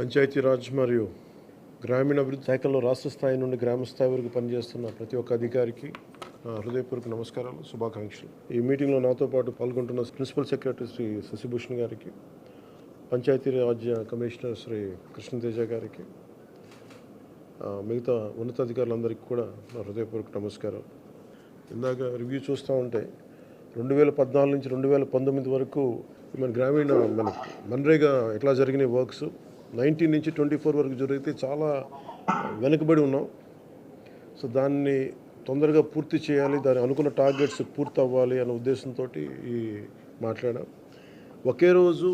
పంచాయతీరాజ్ మరియు గ్రామీణాభివృద్ధి శాఖలో రాష్ట్ర స్థాయి నుండి గ్రామ స్థాయి వరకు పనిచేస్తున్న ప్రతి ఒక్క అధికారికి హృదయపూర్వక నమస్కారాలు, శుభాకాంక్షలు. ఈ మీటింగ్లో నాతో పాటు పాల్గొంటున్న ప్రిన్సిపల్ సెక్రటరీ శ్రీ శశిభూషణ్ గారికి, పంచాయతీరాజ్ కమిషనర్ శ్రీ కృష్ణతేజ గారికి, మిగతా ఉన్నతాధికారులందరికీ కూడా నా హృదయపూర్వక నమస్కారాలు. ఇందాక రివ్యూ చూస్తూ ఉంటే 2014 నుంచి 2019 వరకు మన మన్రేగా ఎట్లా జరిగిన వర్క్స్ 19 నుంచి 24 వరకు జరిగితే చాలా వెనుకబడి ఉన్నాం. సో దాన్ని తొందరగా పూర్తి చేయాలి, దాని అనుకున్న టార్గెట్స్ పూర్తి అవ్వాలి అనే ఉద్దేశంతో ఈ మాట్లాడాం. ఒకే రోజు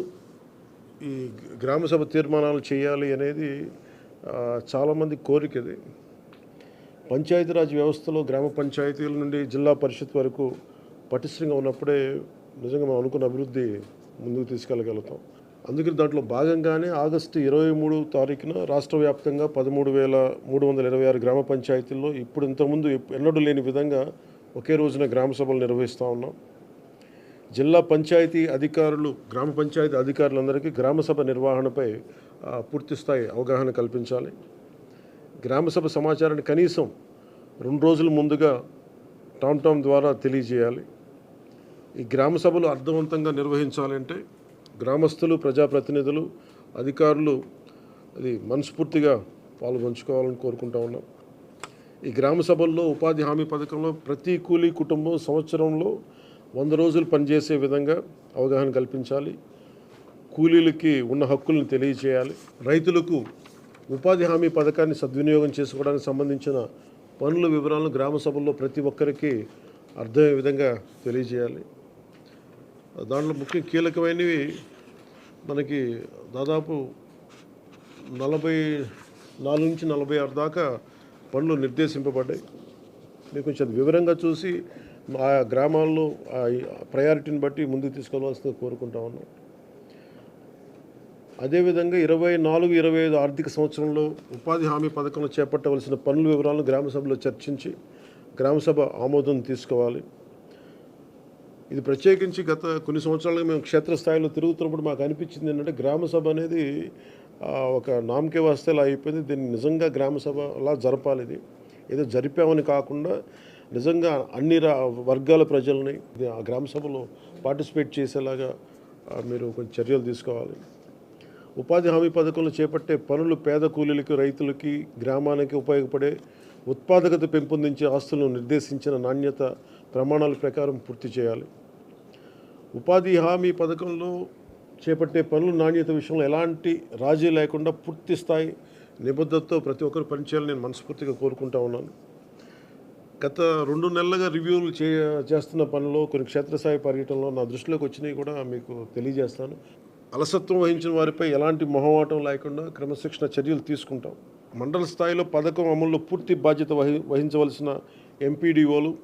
ఈ గ్రామసభ తీర్మానాలు చేయాలి అనేది చాలామంది కోరికది. పంచాయతీరాజ్ వ్యవస్థలో గ్రామ పంచాయతీల నుండి జిల్లా పరిషత్ వరకు పటిష్టంగా ఉన్నప్పుడే నిజంగా మనం అనుకున్న అభివృద్ధి ముందుకు తీసుకెళ్ళగలుగుతాం. అందుకని దాంట్లో భాగంగానే ఆగస్టు 23 తారీఖున రాష్ట్ర వ్యాప్తంగా 13,326 గ్రామ పంచాయతీల్లో ఇప్పుడు ఇంతకుముందు ఎన్నడూ లేని విధంగా ఒకే రోజున గ్రామ సభలు నిర్వహిస్తూ ఉన్నాం. జిల్లా పంచాయతీ అధికారులు, గ్రామ పంచాయతీ అధికారులందరికీ గ్రామసభ నిర్వహణపై పూర్తిస్థాయి అవగాహన కల్పించాలి. గ్రామసభ సమాచారాన్ని కనీసం 2 రోజుల ముందుగా టామ్ ద్వారా తెలియజేయాలి. ఈ గ్రామ సభలు అర్థవంతంగా నిర్వహించాలంటే గ్రామస్తులు, ప్రజాప్రతినిధులు, అధికారులు అది మనస్ఫూర్తిగా పాల్గొంచుకోవాలని కోరుకుంటా ఉన్నాం. ఈ గ్రామ సభల్లో ఉపాధి హామీ పథకంలో ప్రతి కూలీ కుటుంబం సంవత్సరంలో 100 రోజులు పనిచేసే విధంగా అవగాహన కల్పించాలి. కూలీలకి ఉన్న హక్కులను తెలియజేయాలి. రైతులకు ఉపాధి హామీ పథకాన్ని సద్వినియోగం చేసుకోవడానికి సంబంధించిన పనుల వివరాలను గ్రామ సభల్లో ప్రతి ఒక్కరికి అర్థమయ్యే విధంగా తెలియజేయాలి. దాంట్లో ముఖ్య కీలకమైనవి మనకి దాదాపు 44 నుంచి 46 దాకా పనులు నిర్దేశింపబడ్డాయి. మీరు కొంచెం వివరంగా చూసి ఆ గ్రామాల్లో ఆ ప్రయారిటీని బట్టి ముందుకు తీసుకెళ్లవలసిందిగా కోరుకుంటా ఉన్నాం. అదేవిధంగా 24-25 ఆర్థిక సంవత్సరంలో ఉపాధి హామీ పథకంలో చేపట్టవలసిన పనుల వివరాలను గ్రామసభలో చర్చించి గ్రామసభ ఆమోదం తీసుకోవాలి. ఇది ప్రత్యేకించి గత కొన్ని సంవత్సరాలుగా మేము క్షేత్రస్థాయిలో తిరుగుతున్నప్పుడు మాకు అనిపించింది ఏంటంటే గ్రామసభ అనేది ఒక నామకే వాస్తేలా అయిపోయింది. దీన్ని నిజంగా గ్రామసభ అలా జరపాలి. ఇది ఏదో జరిపామని కాకుండా నిజంగా అన్ని వర్గాల ప్రజల్ని ఆ గ్రామసభలో పార్టిసిపేట్ చేసేలాగా మీరు కొంచెం చర్యలు తీసుకోవాలి. ఉపాధి హామీ పథకంలో చేపట్టే పనులు పేద కూలీలకి, రైతులకి, గ్రామానికి ఉపయోగపడే ఉత్పాదకత పెంపొందించే ఆస్తులను నిర్దేశించిన నాణ్యత ప్రమాణాల ప్రకారం పూర్తి చేయాలి. ఉపాధి హామీ పథకంలో చేపట్టే పనుల నాణ్యత విషయంలో ఎలాంటి రాజీ లేకుండా పూర్తి స్థాయి నిబద్ధతతో ప్రతి ఒక్కరు పనిచేయాలని నేను మనస్ఫూర్తిగా కోరుకుంటా ఉన్నాను. గత 2 నెలలుగా రివ్యూలు చేస్తున్న పనుల్లో కొన్ని క్షేత్రస్థాయి పర్యటనలో నా దృష్టిలోకి వచ్చినవి కూడా మీకు తెలియజేస్తాను. అలసత్వం వహించిన వారిపై ఎలాంటి మొహమాటం లేకుండా క్రమశిక్షణ చర్యలు తీసుకుంటాం. మండల స్థాయిలో పథకం అమల్లో పూర్తి బాధ్యత వహించవలసిన ఎంపీడీఓలు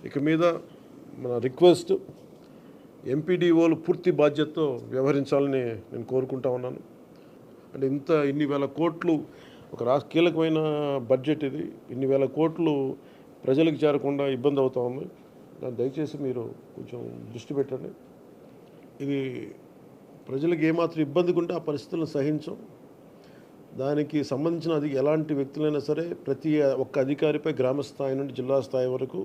ఇక మీద మన రిక్వెస్ట్, ఎంపీడీఓలు పూర్తి బాధ్యతతో వ్యవహరించాలని నేను కోరుకుంటా ఉన్నాను. అంటే ఇన్ని వేల కోట్లు ఒక కీలకమైన బడ్జెట్ ఇది. ఇన్ని వేల కోట్లు ప్రజలకు చేరకుండా ఇబ్బంది అవుతూ ఉంది. దయచేసి మీరు కొంచెం దృష్టి పెట్టండి. ఇది ప్రజలకు ఏమాత్రం ఇబ్బందిగా ఉంటే ఆ పరిస్థితులను సహించం. దానికి సంబంధించిన ఎలాంటి వ్యక్తులైనా సరే ప్రతి ఒక్క అధికారిపై గ్రామ స్థాయి నుండి జిల్లా స్థాయి వరకు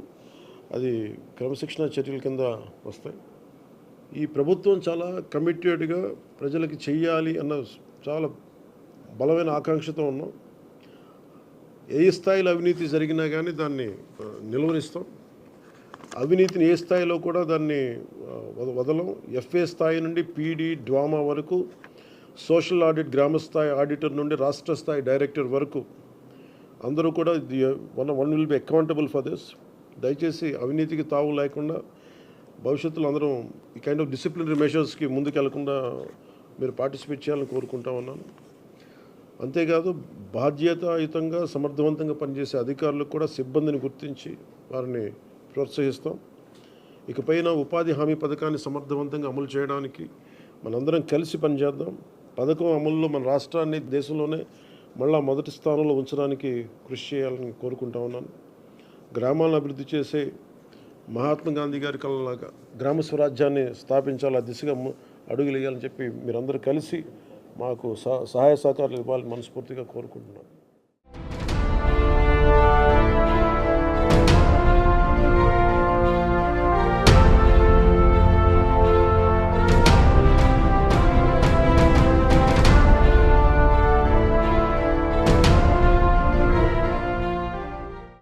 అది క్రమశిక్షణ చర్యల కింద వస్తాయి. ఈ ప్రభుత్వం చాలా కమిటెడ్గా ప్రజలకి చెయ్యాలి అన్న చాలా బలమైన ఆకాంక్షతో ఉన్నాం. ఏ స్థాయిలో అవినీతి జరిగినా కానీ దాన్ని నిలువరిస్తాం. అవినీతిని ఏ స్థాయిలో కూడా దాన్ని వదలం. ఎఫ్ఏ స్థాయి నుండి పీడీ, డ్వామా వరకు, సోషల్ ఆడిట్ గ్రామస్థాయి ఆడిటర్ నుండి రాష్ట్ర స్థాయి డైరెక్టర్ వరకు అందరూ కూడా one will be accountable for this. దయచేసి అవినీతికి తావు లేకుండా భవిష్యత్తులో అందరం ఈ కైండ్ ఆఫ్ డిసిప్లినరీ మెషర్స్కి ముందుకెళ్లకుండా మీరు పార్టిసిపేట్ చేయాలని కోరుకుంటా ఉన్నాను. అంతేకాదు బాధ్యతాయుతంగా సమర్థవంతంగా పనిచేసే అధికారులకు కూడా సిబ్బందిని గుర్తించి వారిని ప్రోత్సహిస్తాం. ఇకపైన ఉపాధి హామీ పథకాన్ని సమర్థవంతంగా అమలు చేయడానికి మనందరం కలిసి పనిచేద్దాం. పథకం అమలులో మన రాష్ట్రాన్ని దేశంలోనే మళ్ళా మొదటి స్థానంలో ఉంచడానికి కృషి చేయాలని కోరుకుంటా ఉన్నాను. గ్రామాలను అభివృద్ధి చేసే మహాత్మా గాంధీ గారి కళలాగా గ్రామ స్వరాజ్యాన్ని స్థాపించాలి, ఆ దిశగా అడుగులు వేయాలని చెప్పి మీరందరూ కలిసి మాకు సహాయ సహకారాలు ఇవ్వాలని మనస్ఫూర్తిగా కోరుకుంటున్నాను.